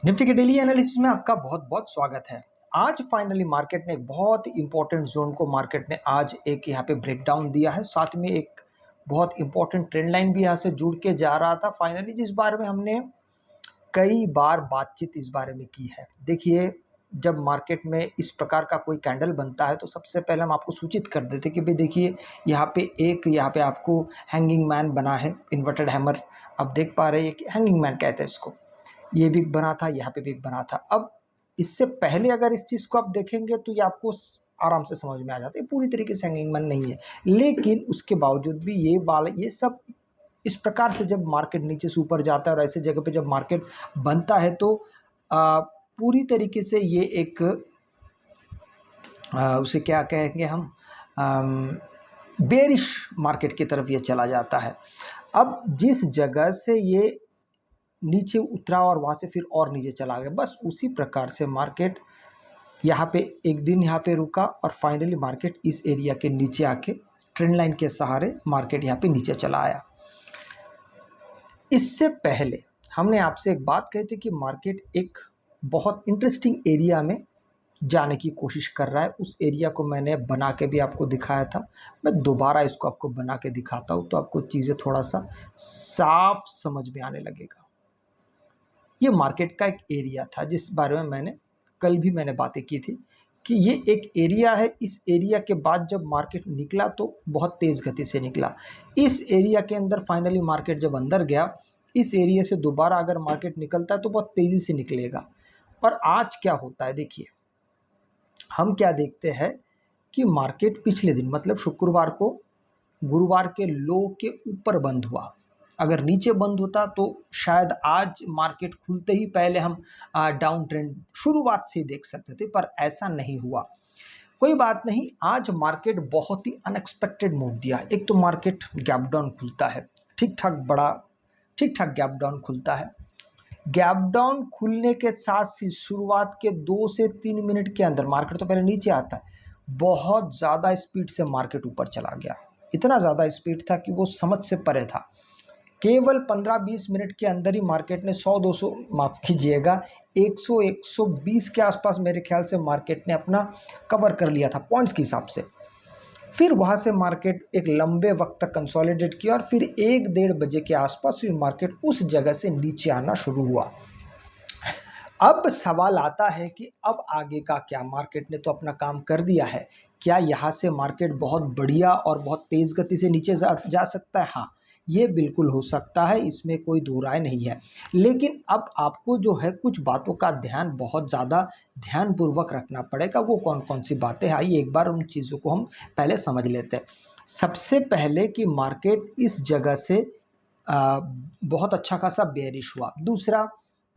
Nifty के daily analysis में आपका बहुत बहुत स्वागत है। आज फाइनली मार्केट ने एक बहुत इंपॉर्टेंट जोन को मार्केट ने आज एक यहाँ पे ब्रेकडाउन दिया है। साथ में एक बहुत इंपॉर्टेंट ट्रेंड लाइन भी यहाँ से जुड़ के जा रहा था फाइनली, जिस बारे में हमने कई बार बातचीत इस बारे में की है। देखिए, जब मार्केट में इस प्रकार का कोई कैंडल बनता है तो सबसे पहले हम आपको सूचित कर देते कि भाई देखिए, यहाँ पे आपको हैंगिंग मैन बना है, इन्वर्टेड हैमर आप देख पा रहे हैं कि हैंगिंग मैन कहते हैं इसको। ये भी बना था, यहाँ पे भी बना था। अब इससे पहले अगर इस चीज़ को आप देखेंगे तो ये आपको आराम से समझ में आ जाता है, पूरी तरीके से हैंगिंग मैन नहीं है, लेकिन उसके बावजूद भी ये सब इस प्रकार से जब मार्केट नीचे से ऊपर जाता है और ऐसे जगह पे जब मार्केट बनता है तो पूरी तरीके से ये एक उसे क्या कहेंगे हम, बेरिश मार्केट की तरफ ये चला जाता है। अब जिस जगह से ये नीचे उतरा और वहाँ से फिर और नीचे चला गया, बस उसी प्रकार से मार्केट यहाँ पे एक दिन यहाँ पे रुका और फाइनली मार्केट इस एरिया के नीचे आके ट्रेंड लाइन के सहारे मार्केट यहाँ पे नीचे चला आया। इससे पहले हमने आपसे एक बात कही थी कि मार्केट एक बहुत इंटरेस्टिंग एरिया में जाने की कोशिश कर रहा है। उस एरिया को मैंने बना के भी आपको दिखाया था। मैं दोबारा इसको आपको बना के दिखाता हूँ तो आपको चीज़ें थोड़ा सा साफ समझ में आने लगेगा। ये मार्केट का एक एरिया था जिस बारे में मैंने बातें की थी कि ये एक एरिया है। इस एरिया के बाद जब मार्केट निकला तो बहुत तेज़ गति से निकला। इस एरिया के अंदर फाइनली मार्केट जब अंदर गया, इस एरिया से दोबारा अगर मार्केट निकलता है तो बहुत तेज़ी से निकलेगा। और आज क्या होता है देखिए, हम क्या देखते हैं कि मार्केट पिछले दिन मतलब शुक्रवार को गुरुवार के लो के ऊपर बंद हुआ। अगर नीचे बंद होता तो शायद आज मार्केट खुलते ही पहले हम डाउन ट्रेंड शुरुआत से ही देख सकते थे, पर ऐसा नहीं हुआ। कोई बात नहीं, आज मार्केट बहुत ही अनएक्सपेक्टेड मूव दिया। एक तो मार्केट गैप डाउन खुलता है, ठीक ठाक गैप डाउन खुलता है। गैप डाउन खुलने के साथ ही शुरुआत के 2 से 3 मिनट के अंदर मार्केट तो पहले नीचे आता है, बहुत ज़्यादा स्पीड से मार्केट ऊपर चला गया। इतना ज़्यादा स्पीड था कि वो समझ से परे था। केवल 15-20 मिनट के अंदर ही मार्केट ने 100-200 माफ़ कीजिएगा 100-120 के आसपास मेरे ख्याल से मार्केट ने अपना कवर कर लिया था पॉइंट्स के हिसाब से। फिर वहाँ से मार्केट एक लंबे वक्त तक कंसोलिडेट किया और फिर 1-1:30 बजे के आसपास फिर मार्केट उस जगह से नीचे आना शुरू हुआ। अब सवाल आता है कि अब आगे का क्या? मार्केट ने तो अपना काम कर दिया है, क्या यहाँ से मार्केट बहुत बढ़िया और बहुत तेज़ गति से नीचे जा सकता है? हाँ, ये बिल्कुल हो सकता है, इसमें कोई दो राय नहीं है। लेकिन अब आपको जो है कुछ बातों का ध्यान बहुत ज़्यादा ध्यानपूर्वक रखना पड़ेगा। वो कौन-कौन सी बातें हैं, आइए एक बार उन चीज़ों को हम पहले समझ लेते हैं। सबसे पहले कि मार्केट इस जगह से बहुत अच्छा खासा बेयरिश हुआ। दूसरा,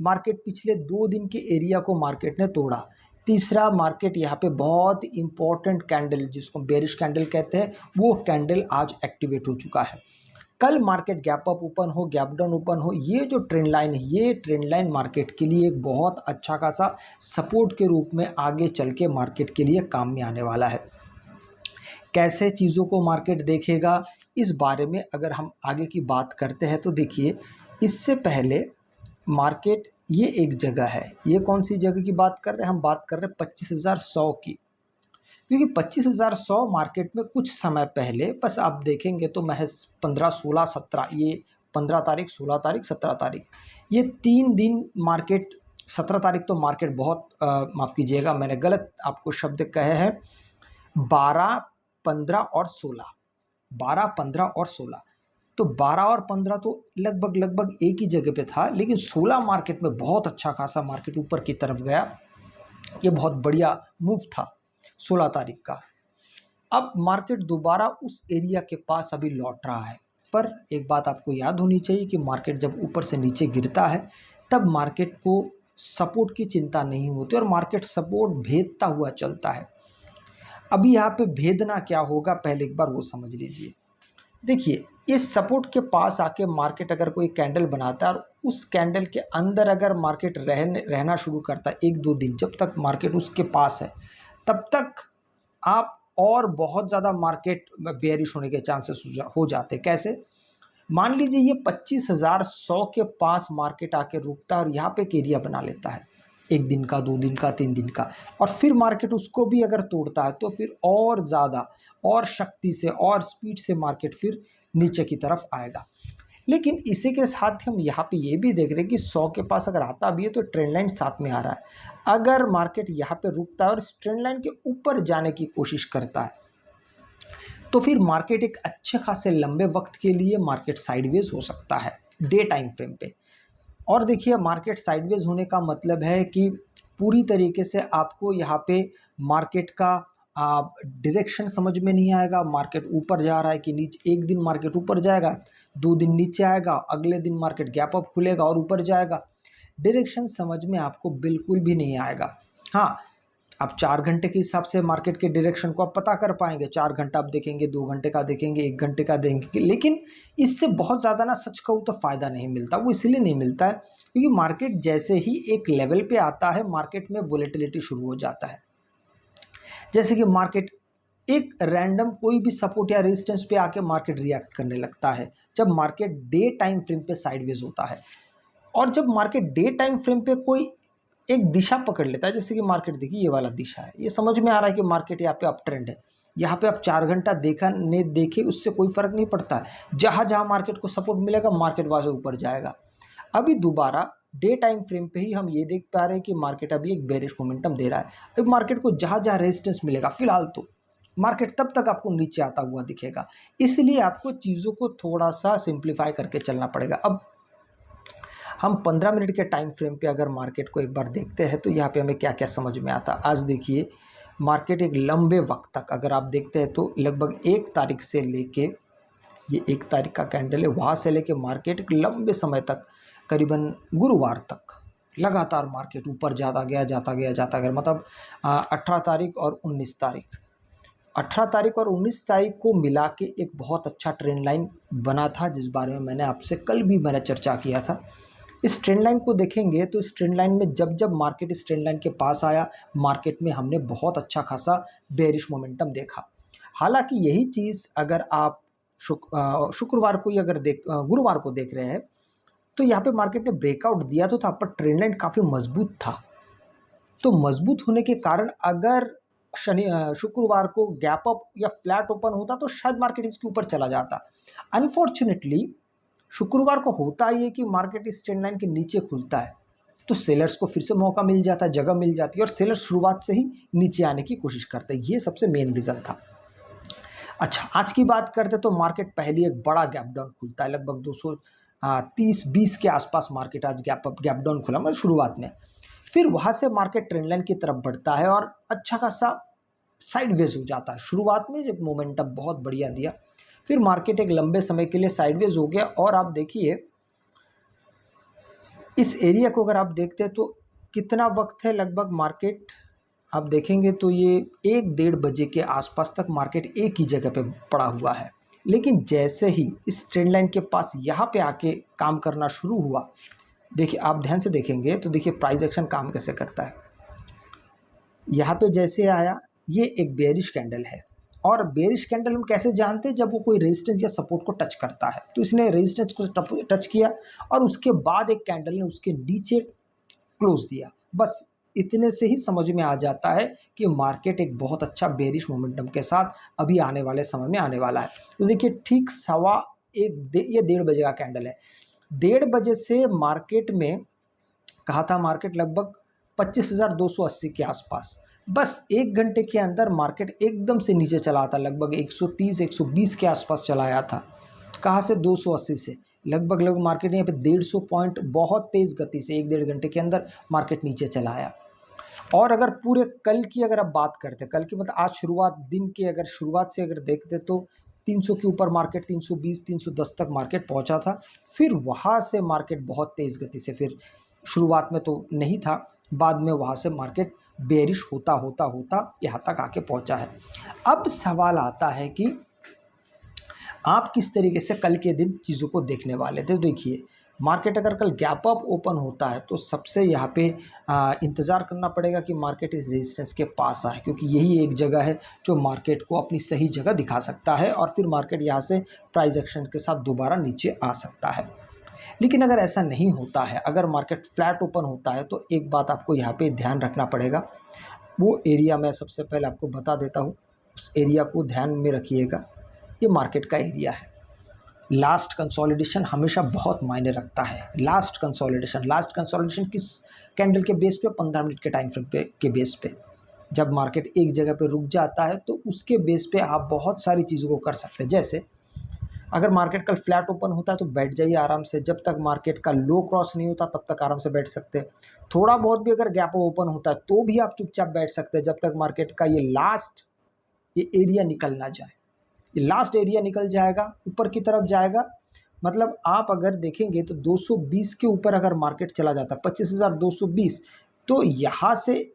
मार्केट पिछले 2 दिन के एरिया को मार्केट ने तोड़ा। तीसरा, मार्केट यहाँ पे बहुत इंपॉर्टेंट कैंडल जिसको बेरिश कैंडल कहते हैं, वो कैंडल आज एक्टिवेट हो चुका है। कल मार्केट गैप अप ओपन हो, गैप डाउन ओपन हो, ये जो ट्रेंड लाइन है, ये ट्रेंड लाइन मार्केट के लिए एक बहुत अच्छा खासा सपोर्ट के रूप में आगे चल के मार्केट के लिए काम में आने वाला है। कैसे चीज़ों को मार्केट देखेगा, इस बारे में अगर हम आगे की बात करते हैं तो देखिए, इससे पहले मार्केट ये एक जगह है। ये कौन सी जगह की बात कर रहे हैं? हम बात कर रहे हैं 25,100 की। क्योंकि 25,100 मार्केट में कुछ समय पहले, बस आप देखेंगे तो महज 15, 16, 17, ये 15 तारीख, 16 तारीख, 17 तारीख, ये 3 दिन मार्केट, 17 तारीख तो मार्केट बहुत माफ़ कीजिएगा मैंने गलत आपको शब्द कहे हैं, 12, 15 और 16, 12, 15 और 16, तो 12 और 15 तो लगभग एक ही जगह पे था, लेकिन 16 मार्केट में बहुत अच्छा खासा मार्केट ऊपर की तरफ गया। ये बहुत बढ़िया मूव था 16 तारीख का। अब मार्केट दोबारा उस एरिया के पास अभी लौट रहा है, पर एक बात आपको याद होनी चाहिए कि मार्केट जब ऊपर से नीचे गिरता है तब मार्केट को सपोर्ट की चिंता नहीं होती और मार्केट सपोर्ट भेदता हुआ चलता है। अभी यहाँ पे भेदना क्या होगा, पहले एक बार वो समझ लीजिए। देखिए, इस सपोर्ट के पास आके मार्केट अगर कोई कैंडल बनाता है और उस कैंडल के अंदर अगर मार्केट रहना शुरू करता है 1-2 दिन, जब तक मार्केट उसके पास है तब तक आप और बहुत ज़्यादा मार्केट बेयरिश होने के चांसेस हो जाते हैं। कैसे? मान लीजिए ये 25,100 के पास मार्केट आके रुकता है और यहाँ पे एक एरिया बना लेता है, 1 दिन का, 2 दिन का, 3 दिन का, और फिर मार्केट उसको भी अगर तोड़ता है तो फिर और ज़्यादा और शक्ति से और स्पीड से मार्केट फिर नीचे की तरफ आएगा। लेकिन इसी के साथ हम यहाँ पे ये भी देख रहे हैं कि 100 के पास अगर आता भी है तो ट्रेंड लाइन साथ में आ रहा है। अगर मार्केट यहाँ पे रुकता है और इस ट्रेंड लाइन के ऊपर जाने की कोशिश करता है तो फिर मार्केट एक अच्छे खासे लंबे वक्त के लिए मार्केट साइडवेज हो सकता है डे टाइम फ्रेम पे। और देखिए, मार्केट साइडवेज होने का मतलब है कि पूरी तरीके से आपको यहाँ पे मार्केट का डायरेक्शन समझ में नहीं आएगा, मार्केट ऊपर जा रहा है कि नीचे। एक दिन मार्केट ऊपर जाएगा, 2 दिन नीचे आएगा, अगले दिन मार्केट गैप अप खुलेगा और ऊपर जाएगा। डायरेक्शन समझ में आपको बिल्कुल भी नहीं आएगा। हाँ, आप 4 घंटे के हिसाब से मार्केट के डायरेक्शन को आप पता कर पाएंगे, 4 घंटा आप देखेंगे, 2 घंटे का देखेंगे, 1 घंटे का देखेंगे, लेकिन इससे बहुत ज़्यादा ना, सच कहूँ तो फ़ायदा नहीं मिलता। वो इसलिए नहीं मिलता है क्योंकि मार्केट जैसे ही एक लेवल पे आता है, मार्केट में वोलेटिलिटी शुरू हो जाता है। जैसे कि मार्केट एक रैंडम कोई भी सपोर्ट या रेजिस्टेंस पे आके मार्केट रिएक्ट करने लगता है जब मार्केट डे टाइम फ्रेम पे साइडवेज होता है। और जब मार्केट डे टाइम फ्रेम पे कोई एक दिशा पकड़ लेता है, जैसे कि मार्केट देखिए ये वाला दिशा है, ये समझ में आ रहा है कि मार्केट यहाँ पे अप ट्रेंड है, यहाँ पे आप 4 घंटा देखा ने देखे उससे कोई फर्क नहीं पड़ता है। जहाँ जहाँ मार्केट को सपोर्ट मिलेगा मार्केट वहाँ से ऊपर जाएगा। अभी दोबारा डे टाइम फ्रेम पे ही हम ये देख पा रहे हैं कि मार्केट अभी एक बेरिश मोमेंटम दे रहा है। अब मार्केट को जहाँ जहाँ रेजिस्टेंस मिलेगा, फिलहाल तो मार्केट तब तक आपको नीचे आता हुआ दिखेगा। इसलिए आपको चीज़ों को थोड़ा सा सिंप्लीफाई करके चलना पड़ेगा। अब हम 15 मिनट के टाइम फ्रेम पे अगर मार्केट को एक बार देखते हैं तो यहाँ पे हमें क्या क्या समझ में आता है। आज देखिए, मार्केट एक लंबे वक्त तक अगर आप देखते हैं तो लगभग 1 तारीख से लेके, ये 1 तारीख का कैंडल है, वहाँ से लेके मार्केट एक लंबे समय तक, करीबन गुरुवार तक लगातार मार्केट ऊपर जाता गया, मतलब 18 तारीख और 19 तारीख, 18 तारीख और 19 तारीख को मिला के एक बहुत अच्छा ट्रेंड लाइन बना था, जिस बारे में मैंने आपसे कल भी चर्चा किया था। इस ट्रेंड लाइन को देखेंगे तो इस ट्रेंड लाइन में जब जब मार्केट इस ट्रेंड लाइन के पास आया, मार्केट में हमने बहुत अच्छा खासा बेरिश मोमेंटम देखा। हालांकि यही चीज़ अगर आप शुक्रवार को ही अगर गुरुवार को देख रहे हैं तो यहाँ पे मार्केट ने ब्रेकआउट दिया तो था, पर ट्रेंड लाइन काफ़ी मजबूत था। तो मजबूत होने के कारण अगर शुक्रवार को गैप अप या फ्लैट ओपन होता तो शायद मार्केट इसके ऊपर चला जाता। अनफॉर्चुनेटली शुक्रवार को होता ही है कि मार्केट इस ट्रेंड लाइन के नीचे खुलता है, तो सेलर्स को फिर से मौका मिल जाता है, जगह मिल जाती है, और सेलर्स शुरुआत से ही नीचे आने की कोशिश करते हैं। ये सबसे मेन रीज़न था। अच्छा, आज की बात करते तो मार्केट पहले एक बड़ा गैप डाउन खुलता है, लगभग 230-20 के आसपास मार्केट आज गैप डाउन खुला, मतलब शुरुआत में। फिर वहाँ से मार्केट ट्रेंड लाइन की तरफ बढ़ता है और अच्छा खासा साइडवेज हो जाता है। शुरुआत में जब मोमेंटम बहुत बढ़िया दिया, फिर मार्केट एक लंबे समय के लिए साइडवेज हो गया। और आप देखिए, इस एरिया को अगर आप देखते हैं तो कितना वक्त है, लगभग मार्केट आप देखेंगे तो ये 1-1:30 बजे के आसपास तक मार्केट एक ही जगह पे पड़ा हुआ है। लेकिन जैसे ही इस ट्रेंड लाइन के पास यहाँ पे आके काम करना शुरू हुआ, देखिए आप ध्यान से देखेंगे तो देखिए प्राइस एक्शन काम कैसे करता है। यहाँ पे जैसे आया, ये एक बेयरिश कैंडल है, और बेयरिश कैंडल हम कैसे जानते हैं, जब वो कोई रेजिस्टेंस या सपोर्ट को टच करता है। तो इसने रेजिस्टेंस को टच किया और उसके बाद एक कैंडल ने उसके नीचे क्लोज दिया। बस इतने से ही समझ में आ जाता है कि मार्केट एक बहुत अच्छा बेयरिश मोमेंटम के साथ अभी आने वाले समय में आने वाला है। तो देखिए, ठीक 1:15 ये 1:30 बजे का कैंडल है। 1:30 बजे से मार्केट में कहा था मार्केट लगभग 25,280 के आसपास, बस 1 घंटे के अंदर मार्केट एकदम से नीचे चला था, लगभग 130-120 के आसपास चला आया था। कहाँ से? 280 से। लगभग मार्केट यहाँ पे 150 पॉइंट बहुत तेज़ गति से 1-1.5 घंटे के अंदर मार्केट नीचे चला आया। और अगर पूरे कल की अगर आप बात करते, कल की मतलब आज शुरुआत दिन के अगर शुरुआत से अगर देखते तो 300 के ऊपर मार्केट 320-310 तक मार्केट पहुंचा था। फिर वहाँ से मार्केट बहुत तेज़ गति से, फिर शुरुआत में तो नहीं था, बाद में वहाँ से मार्केट बेरिश होता होता होता यहाँ तक आके पहुँचा है। अब सवाल आता है कि आप किस तरीके से कल के दिन चीज़ों को देखने वाले थे। देखिए, मार्केट अगर कल गैप अप ओपन होता है तो सबसे यहाँ पे इंतज़ार करना पड़ेगा कि मार्केट इस रेजिस्टेंस के पास आए, क्योंकि यही एक जगह है जो मार्केट को अपनी सही जगह दिखा सकता है और फिर मार्केट यहाँ से प्राइस एक्शन के साथ दोबारा नीचे आ सकता है। लेकिन अगर ऐसा नहीं होता है, अगर मार्केट फ्लैट ओपन होता है, तो एक बात आपको यहाँ पे ध्यान रखना पड़ेगा। वो एरिया मैं सबसे पहले आपको बता देता हूँ, उस एरिया को ध्यान में रखिएगा। ये मार्केट का एरिया है। लास्ट कंसोलिडेशन हमेशा बहुत मायने रखता है। लास्ट कंसोलिडेशन किस कैंडल के बेस पे? 15 मिनट के टाइम फ्रेम पे के बेस पे। जब मार्केट एक जगह पे रुक जाता है तो उसके बेस पे आप बहुत सारी चीज़ों को कर सकते हैं। जैसे अगर मार्केट कल फ्लैट ओपन होता है तो बैठ जाइए आराम से, जब तक मार्केट का लो क्रॉस नहीं होता तब तक आराम से बैठ सकते हैं। थोड़ा बहुत भी अगर गैप ओपन होता है तो भी आप चुपचाप बैठ सकते हैं, जब तक मार्केट का ये एरिया निकल ना जाए। ये लास्ट एरिया निकल जाएगा, ऊपर की तरफ जाएगा, मतलब आप अगर देखेंगे तो 220 के ऊपर अगर मार्केट चला जाता है 25,220, तो यहाँ से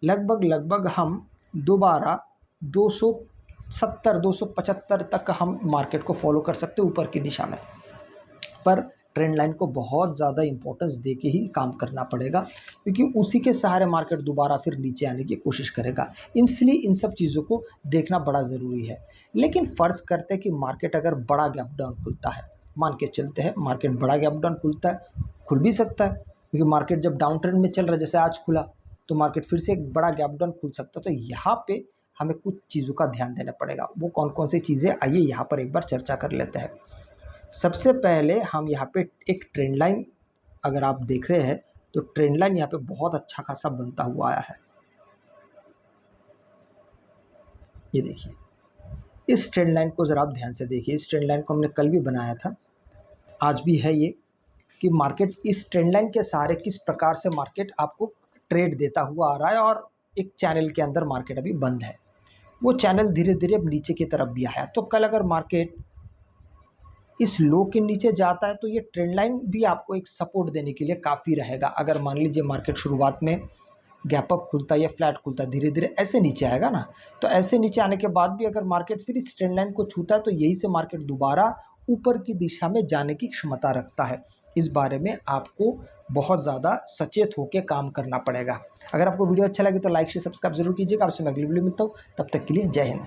लगभग हम दोबारा 270 275 तक हम मार्केट को फॉलो कर सकते हैं ऊपर की दिशा में। पर ट्रेंड लाइन को बहुत ज़्यादा इंपॉर्टेंस दे के ही काम करना पड़ेगा, क्योंकि उसी के सहारे मार्केट दोबारा फिर नीचे आने की कोशिश करेगा। इसलिए इन सब चीज़ों को देखना बड़ा ज़रूरी है। लेकिन फ़र्ज़ करते हैं कि मार्केट अगर बड़ा गैप डाउन खुलता है, मान के चलते हैं मार्केट बड़ा गैप डाउन खुलता है, खुल भी सकता है, क्योंकि मार्केट जब डाउन ट्रेंड में चल रहा है, जैसे आज खुला, तो मार्केट फिर से एक बड़ा गैप डाउन खुल सकता है। तो यहाँ पे हमें कुछ चीज़ों का ध्यान देना पड़ेगा। वो कौन कौन सी चीज़ें, आइए यहाँ पर एक बार चर्चा कर लेते हैं। सबसे पहले हम यहाँ पे एक ट्रेंड लाइन अगर आप देख रहे हैं तो ट्रेंड लाइन यहाँ पे बहुत अच्छा खासा बनता हुआ आया है। ये देखिए, इस ट्रेंड लाइन को ज़रा आप ध्यान से देखिए। इस ट्रेंड लाइन को हमने कल भी बनाया था, आज भी है ये, कि मार्केट इस ट्रेंड लाइन के सहारे किस प्रकार से मार्केट आपको ट्रेड देता हुआ आ रहा है, और एक चैनल के अंदर मार्केट अभी बंद है। वो चैनल धीरे धीरे अब नीचे की तरफ भी आया। तो कल अगर मार्केट इस लो के नीचे जाता है तो ये ट्रेंड लाइन भी आपको एक सपोर्ट देने के लिए काफ़ी रहेगा। अगर मान लीजिए मार्केट शुरुआत में गैप अप खुलता है या फ्लैट खुलता है, धीरे धीरे ऐसे नीचे आएगा ना, तो ऐसे नीचे आने के बाद भी अगर मार्केट फिर इस ट्रेंड लाइन को छूता है तो यही से मार्केट दोबारा ऊपर की दिशा में जाने की क्षमता रखता है। इस बारे में आपको बहुत ज़्यादा सचेत होकर काम करना पड़ेगा। अगर आपको वीडियो अच्छा लगे तो लाइक शेयर सब्सक्राइब जरूर कीजिएगा। आपसे मैं अगली वीडियो मिलता हूँ, तब तक के लिए जय हिंद।